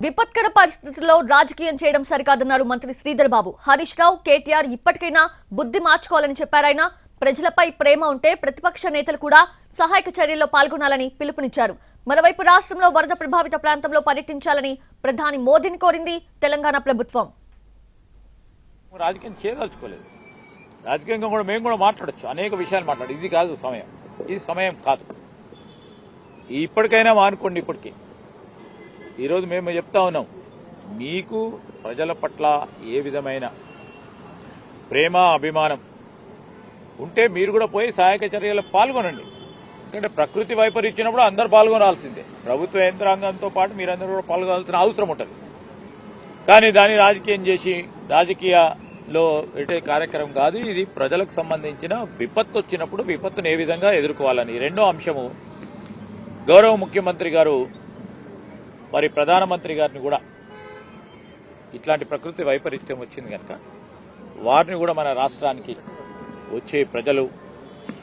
విపత్కర పరిస్థితుల్లో రాజకీయం చేయడం సరికాదన్నారు మంత్రి శ్రీధర్ బాబు. హరీష్ రావు, కేటీఆర్ ఇప్పటికైనా బుద్ధి మార్చుకోవాలని చెప్పారాయన. ప్రజలపై ప్రేమ ఉంటే ప్రతిపక్ష నేతలు కూడా సహాయక చర్యల్లో పాల్గొనాలని పిలుపునిచ్చారు. మరోవైపు రాష్ట్రంలో వరద ప్రభావిత ప్రాంతంలో పర్యటించాలని ప్రధాని మోదీని కోరింది తెలంగాణ ప్రభుత్వం. రాజకీయం చేయదలుచుకోలేదు. రాజకీయంగా కూడా మేము కూడా మాట్లాడచ్చు, అనేక విషయాలు మాట్లాడు. ఇది కాదు సమయం, ఇది సమయం కాదు. ఇప్పటికైనా మానుకోండి. ఇప్పటికీ ఈరోజు మేము చెప్తా ఉన్నాం, మీకు ప్రజల పట్ల ఏ విధమైన ప్రేమ అభిమానం ఉంటే మీరు కూడా పోయి సహాయక చర్యల్లో పాల్గొనండి. ఎందుకంటే ప్రకృతి వైపరీత్యనప్పుడు అందరూ పాల్గొనాల్సిందే. ప్రభుత్వ యంత్రాంగంతో పాటు మీరందరూ కూడా పాల్గొనాల్సిన అవసరం ఉంటుంది. కానీ దాన్ని రాజకీయం చేసి రాజకీయాల్లో పెట్టే కార్యక్రమం కాదు ఇది. ప్రజలకు సంబంధించిన విపత్తు వచ్చినప్పుడు విపత్తును ఏ విధంగా ఎదుర్కోవాలని. రెండో అంశము, గౌరవ ముఖ్యమంత్రి గారు మరి ప్రధానమంత్రి గారిని కూడా ఇట్లాంటి ప్రకృతి వైపరీత్యం వచ్చింది కనుక వారిని కూడా మన రాష్ట్రానికి వచ్చే ప్రజలు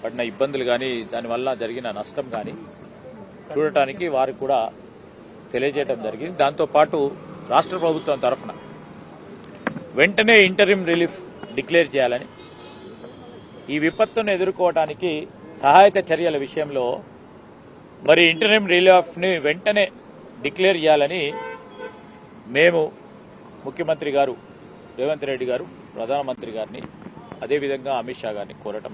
పడిన ఇబ్బందులు కానీ దానివల్ల జరిగిన నష్టం కానీ చూడటానికి వారికి కూడా తెలియజేయడం జరిగింది. దాంతోపాటు రాష్ట్ర ప్రభుత్వం తరఫున వెంటనే ఇంటరిమ్ రిలీఫ్ డిక్లేర్ చేయాలని, ఈ విపత్తును ఎదుర్కోవడానికి సహాయక చర్యల విషయంలో మరి ఇంటరిమ్ రిలీఫ్ని వెంటనే డిక్లేర్ చేయాలని మేము ముఖ్యమంత్రి గారు రేవంత్ రెడ్డి గారు, ప్రధానమంత్రి గారిని, అదేవిధంగా అమిత్ షా గారిని కోరటం